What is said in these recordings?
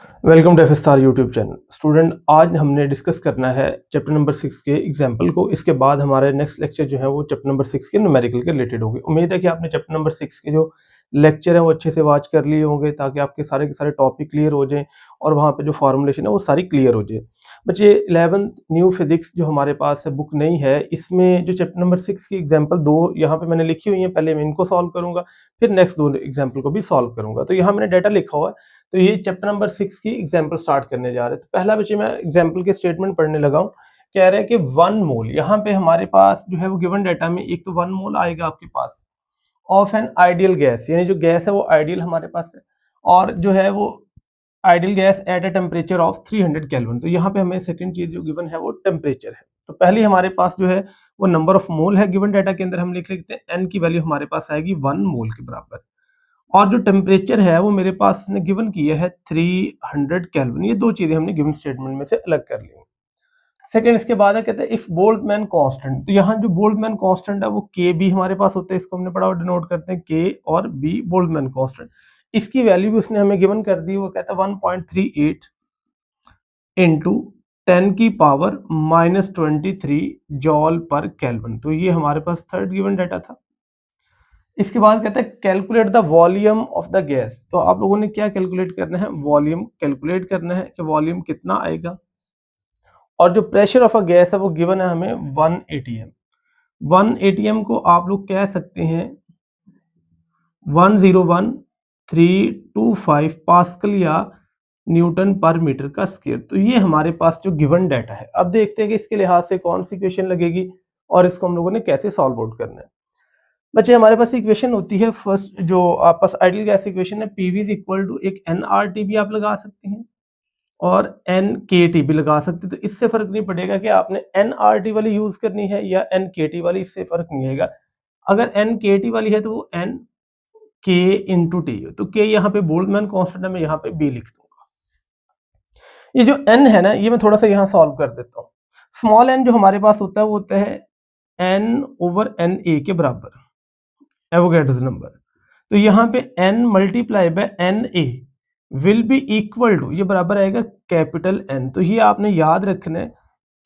Welcome to F star YouTube channel. Student, आज हमने discuss करना है चैप्टर नंबर 6 के एग्जाम्पल को। इसके बाद हमारे नेक्स्ट लेक्चर जो है वो चैप्टर नंबर 6 के न्यूमेरिकल के रिलेटेड होगी। उम्मीद है कि आपने चैप्टर नंबर 6 के जो लेक्चर है वो अच्छे से वॉच कर लिए होंगे ताकि आपके सारे के सारे टॉपिक क्लियर हो जाएं और वहाँ पे जो फॉर्मुलेशन है वो सारी क्लियर हो जाए। बच्चे, 11th न्यू फिजिक्स जो हमारे पास है बुक नहीं है, इसमें जो चैप्टर नंबर 6 की एग्जाम्पल दो यहाँ पे मैंने लिखी हुई है, पहले मैं इनको सॉल्व करूंगा, फिर नेक्स्ट दो एग्जाम्पल को भी सॉल्व करूंगा। तो यहाँ मैंने डाटा लिखा हुआ है, तो ये चैप्टर नंबर 6 की एग्जाम्पल स्टार्ट करने जा रहे हैं। तो पहला बच्चे मैं एग्जाम्पल के स्टेटमेंट पढ़ने लगा हूँ। कह रहे हैं कि 1 मोल, यहाँ पे हमारे पास जो है वो गिवन डाटा में एक तो 1 मोल आएगा आपके पास ऑफ एन आइडियल गैस, यानी जो गैस है वो आइडियल हमारे पास है, और जो है वो ideal gas at a temperature of 300 kelvin. तो यहाँ पे हमें सेकंड चीज जो गिवन है वो टेम्परेचर है। तो पहले हमारे पास जो है वो नंबर ऑफ मोल है गिवन डाटा के अंदर, हम लिख लेते हैं एन की वैल्यू हमारे पास आएगी 1 मोल के बराबर, और जो टेम्परेचर है वो मेरे पास ने गिवन किया है 300 केल्विन। ये दो चीजें हमने गिवन स्टेटमेंट में से अलग कर ली। सेकंड, इसके बाद है कहते हैं इफ बोल्ट्जमैन कांस्टेंट। तो यहाँ जो बोल्ट्जमैन कांस्टेंट है वो के बी हमारे पास होता है, इसको हमने पढ़ा और डिनोट करते हैं के और बी बोल्ट्जमैन कांस्टेंट। इसकी वैल्यू भी उसने हमें गिवन कर दी, वो कहता है 1.38 इंटू 10 की पावर -23 जॉल पर केल्विन। तो ये हमारे पास थर्ड गिवन डाटा था। इसके बाद कहता है calculate the volume of the gas. तो आप लोगों ने क्या कैलकुलेट करना है? वॉल्यूम कैलकुलेट करना है कि वॉल्यूम कितना आएगा, और जो प्रेशर ऑफ अ गैस है वो गिवन है हमें 1 atm। 1 atm को आप लोग कह सकते हैं 101,325 पास्कल या न्यूटन पर मीटर का स्क्वायर। तो ये हमारे पास जो गिवन डाटा है। अब देखते हैं कि इसके लिहाज से कौन सी इक्वेशन लगेगी और इसको हम लोगों ने कैसे सॉल्व आउट करना है। बच्चे, हमारे पास इक्वेशन होती है फर्स्ट, जो आप पास आइडियल गैस इक्वेशन है, पीवी इज इक्वल टू एक एनआरटी भी आप लगा सकते हैं और एनकेटी भी लगा सकते हैं। तो इससे फर्क नहीं पड़ेगा कि आपने एनआरटी वाली यूज करनी है या एनकेटी वाली, इससे फर्क नहीं आएगा। अगर एनकेटी वाली है तो वो एन के इंटू टी है, तो के यहाँ पे बोल्ट्जमैन कांस्टेंट है, मैं यहाँ पे बी लिख दूंगा। ये जो एन है ना, ये मैं थोड़ा सा यहाँ सॉल्व कर देता हूँ। स्मॉल एन जो हमारे पास होता है वो होता है एन ओवर एन ए के बराबर, एवोगैड्रोस नंबर। तो यहाँ पे n multiply by N A will be equal to, ये बराबर आएगा कैपिटल N। तो ये आपने याद रखना है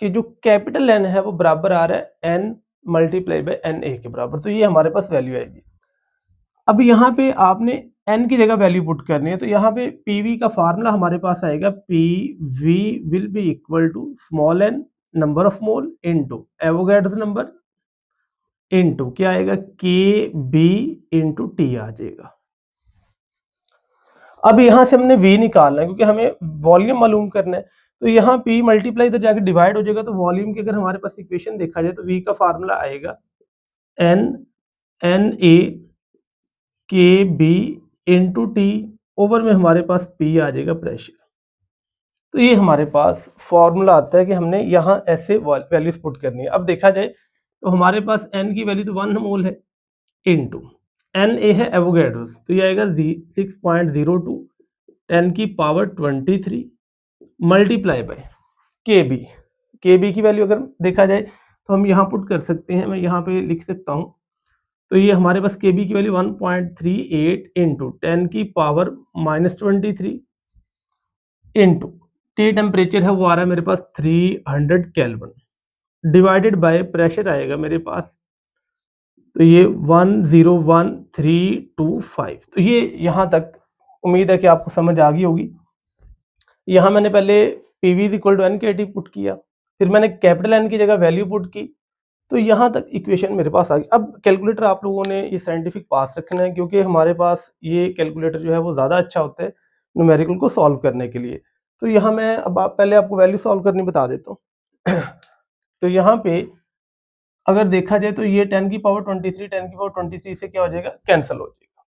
कि जो कैपिटल N है वो बराबर आ रहा है n multiply by N A के बराबर। तो ये हमारे पास वैल्यू आएगी। अब यहाँ पे आपने n की जगह वैल्यू पुट करनी है, तो यहाँ पे PV का फार्मूला हमारे पास आएगा PV will be equal to small n number of mole into Avogadro's number into क्या आएगा के बी इंटू टी आ जाएगा। अब यहां से हमने v निकालना है क्योंकि हमें वॉल्यूम मालूम करना है। तो यहाँ p मल्टीप्लाई इधर जाके डिवाइड हो जाएगा, तो वॉल्यूम की अगर हमारे पास इक्वेशन देखा जाए तो v का फार्मूला आएगा n एन ए के बी इंटू टी, ओवर में हमारे पास p आ जाएगा प्रेशर। तो ये हमारे पास फॉर्मूला आता है कि हमने यहाँ ऐसे वैल्यूज पुट करनी है। अब देखा जाए तो हमारे पास n की वैल्यू तो 1 मोल है इनटू एन ए है एवोगैड्रोस, तो ये आएगा 6.02 10 की पावर 23 मल्टीप्लाई बाय के बी की वैल्यू अगर देखा जाए तो हम यहाँ पुट कर सकते हैं, मैं यहाँ पे लिख सकता हूँ। तो ये हमारे पास के बी की वैल्यू 1.38 इंटू 10 की पावर -23 इंटू टी टेम्परेचर है वो आ रहा है मेरे पास 300 केल्विन डिवाइडेड बाय प्रेशर आएगा मेरे पास, तो ये 101,325। तो ये यहाँ तक उम्मीद है कि आपको समझ आ गई होगी। यहाँ मैंने पहले PV is equal to N K T put किया, फिर मैंने कैपिटल एन की जगह वैल्यू पुट की, तो यहाँ तक इक्वेशन मेरे पास आ गई। अब कैलकुलेटर आप लोगों ने ये साइंटिफिक पास रखना है, क्योंकि हमारे पास ये कैलकुलेटर जो है वो ज़्यादा अच्छा होता है न्यूमेरिकल को सॉल्व करने के लिए। तो यहाँ मैं अब पहले आपको वैल्यू सॉल्व करनी बता देता हूँ। तो यहाँ पे अगर देखा जाए तो ये 10 की पावर 23 से क्या हो जाएगा, कैंसिल हो जाएगा।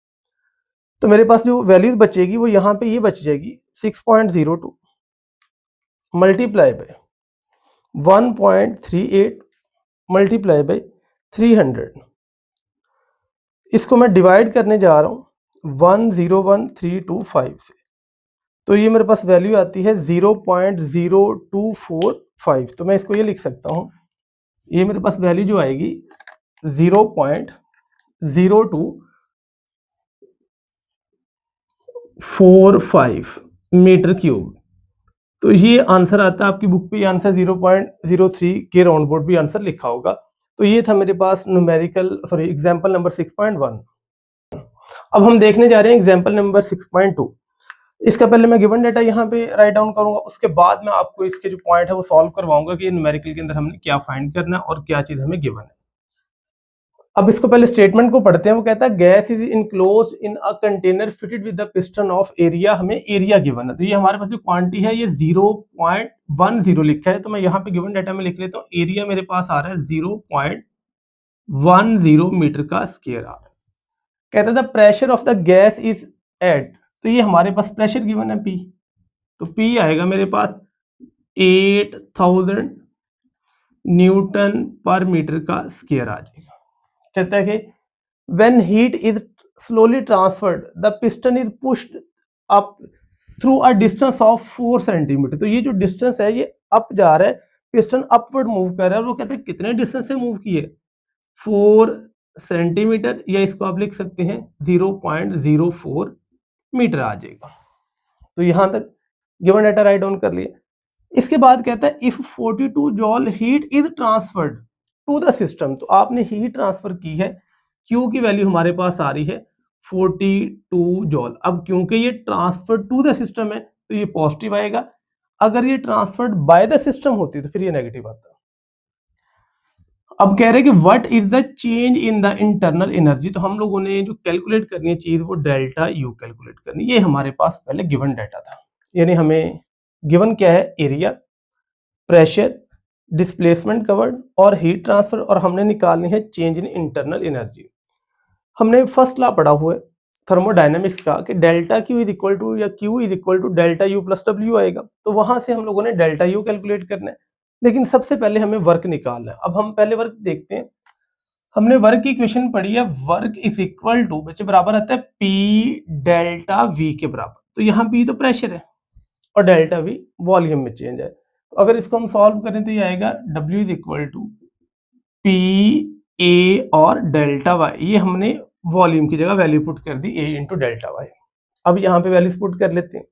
तो मेरे पास जो वैल्यूज बचेगी वो यहाँ पे ये बच जाएगी 6.02 मल्टीप्लाई बाय 1.38 मल्टीप्लाई बाय 300। इसको मैं डिवाइड करने जा रहा हूँ 101,325 से, तो ये मेरे पास वैल्यू आती है 0.0245। तो मैं इसको ये लिख सकता हूँ, ये मेरे पास वैल्यू जो आएगी 0.0245। Metre cube. तो ये आंसर आता है आपकी बुक पे, आंसर 0.03 के राउंड बोर्ड भी आंसर लिखा होगा। तो ये था मेरे पास एग्जाम्पल नंबर 6.1। अब हम देखने जा रहे हैं एग्जाम्पल नंबर 6.2। इसका पहले मैं गिवन डेटा यहाँ पे राइट डाउन करूंगा, उसके बाद मैं आपको इसके जो पॉइंट है वो सॉल्व करवाऊंगा कि न्यूमेरिकल के अंदर हमने क्या फाइंड करना है और क्या चीज हमें गिवन है। अब इसको पहले स्टेटमेंट को पढ़ते हैं। वो कहता है gas is enclose in a container fitted with the piston of area. हमें एरिया गिवन है, तो ये हमारे पास जो क्वांटिटी है ये 0.10 लिखा है। तो मैं यहाँ पे गिवन डाटा में लिख लेता हूँ, एरिया मेरे पास आ रहा है 0.10 मीटर का स्क्वायर आ रहा है। कहता है the pressure of the gas is at, तो ये हमारे पास प्रेशर गिवन है P, तो P आएगा मेरे पास 8000 न्यूटन पर मीटर का स्क्वायर आ जाएगा। कहता है कि when heat is slowly transferred the piston is pushed up through a distance of 4 centimetre. तो ये जो डिस्टेंस है ये अप जा रहा है, पिस्टन अपवर्ड मूव कर रहा है। और वो कहते हैं कितने डिस्टेंस से मूव किए, 4 सेंटीमीटर, या इसको आप लिख सकते हैं 0.04 मीटर आ जाएगा। तो यहां तक गिवन डाटा राइट डाउन कर लिए। इसके बाद कहता है if 42 joule heat is transferred to the system, तो आपने हीट ट्रांसफर की है, Q की वैल्यू हमारे पास आ रही है 42 जॉल। अब क्योंकि ये ट्रांसफर टू द सिस्टम है तो ये पॉजिटिव आएगा, अगर ये ट्रांसफर्ड बाय द सिस्टम होती तो फिर ये नेगेटिव आता। अब कह रहे हैं कि what is the change in the internal energy, तो हम लोगों ने जो कैलकुलेट करनी है चीज वो डेल्टा यू कैलकुलेट करनी। ये हमारे पास पहले गिवन डाटा था, यानी हमें गिवन क्या है, एरिया, प्रेशर, डिस्प्लेसमेंट कवर्ड और हीट ट्रांसफर, और हमने निकालनी है चेंज इन इंटरनल एनर्जी। हमने फर्स्ट लॉ पढ़ा हुआ है थर्मोडायनेमिक्स का कि delta Q is equal to या Q is equal to delta U plus W आएगा। तो वहां से हम लोगों ने डेल्टा यू कैलकुलेट करना है, लेकिन सबसे पहले हमें वर्क निकालना है। अब हम पहले वर्क देखते हैं। हमने वर्क की इक्वेशन पढ़ी है, वर्क इज इक्वल टू बच्चे बराबर आता है पी डेल्टा वी के बराबर। तो यहाँ पी तो प्रेशर है और डेल्टा वी वॉल्यूम में चेंज है। तो अगर इसको हम सॉल्व करें तो ये आएगा W is equal to P A और डेल्टा वाई। ये हमने वॉल्यूम की जगह वैल्यू पुट कर दी ए इंटू डेल्टा वाई। अब यहाँ पे वैल्यूज पुट कर लेते हैं।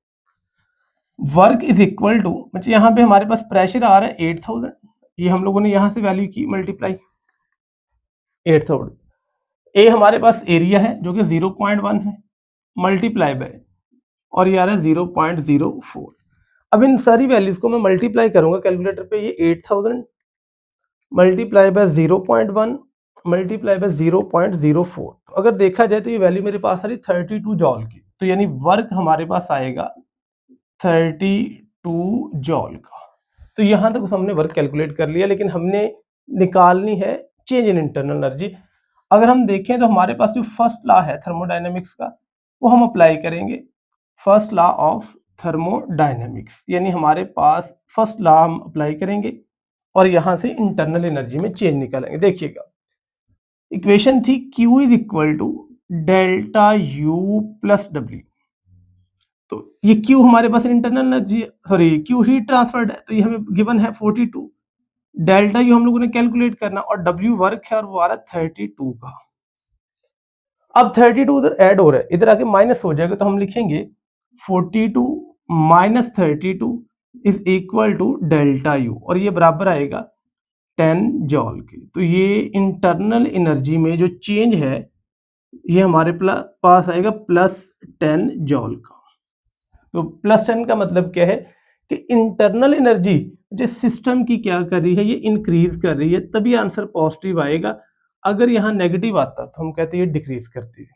वर्क इज इक्वल टू मतलब यहाँ पे हमारे पास प्रेशर आ रहा है 8000, ये हम लोगों ने यहाँ से वैल्यू की मल्टीप्लाई 8000। ए हमारे पास एरिया है जो कि 0.1 है, मल्टीप्लाई बाय, और ये आ रहा है 0.04। अब इन सारी वैल्यूज को मैं मल्टीप्लाई करूंगा कैलकुलेटर पे। ये 8000 मल्टीप्लाई बाय 0.1 मल्टीप्लाई बाय 0.04। तो अगर देखा जाए तो ये वैल्यू मेरे पास आ रही 32 जॉल की। तो यानी वर्क हमारे पास आएगा 32 जॉल का। तो यहां तक हमने वर्क कैलकुलेट कर लिया, लेकिन हमने निकालनी है चेंज इन इंटरनल एनर्जी। अगर हम देखें तो हमारे पास जो फर्स्ट लॉ है थर्मोडायनेमिक्स का वो हम अप्लाई करेंगे, फर्स्ट लॉ ऑफ थर्मोडायनेमिक्स, यानी हमारे पास फर्स्ट लॉ हम अप्लाई करेंगे और यहां से इंटरनल एनर्जी में चेंज निकालेंगे। देखिएगा इक्वेशन थी Q is equal to delta U plus W. तो ये Q हमारे पास internal energy, sorry Q heat transferred है, तो ये हमें गिवन है 42। डेल्टा यू हम लोगों ने कैलकुलेट करना और W वर्क है और वो आ रहा है 32 का। अब 32 उधर ऐड हो रहा है, इधर आके माइनस हो जाएगा, तो हम लिखेंगे 42 minus 32 is equal to delta U, और ये बराबर आएगा 10 जॉल की। तो ये इंटरनल एनर्जी में जो चेंज है ये हमारे पास आएगा प्लस 10 जॉल का। तो प्लस 10 का मतलब क्या है कि इंटरनल एनर्जी जो सिस्टम की क्या कर रही है, ये इंक्रीज कर रही है, तभी आंसर पॉजिटिव आएगा। अगर यहाँ नेगेटिव आता तो हम कहते हैं ये डिक्रीज करती है।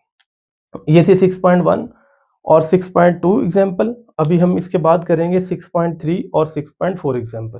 ये थे 6.1 और 6.2 एग्जाम्पल। अभी हम इसके बाद करेंगे 6.3 और 6.4 एग्जाम्पल।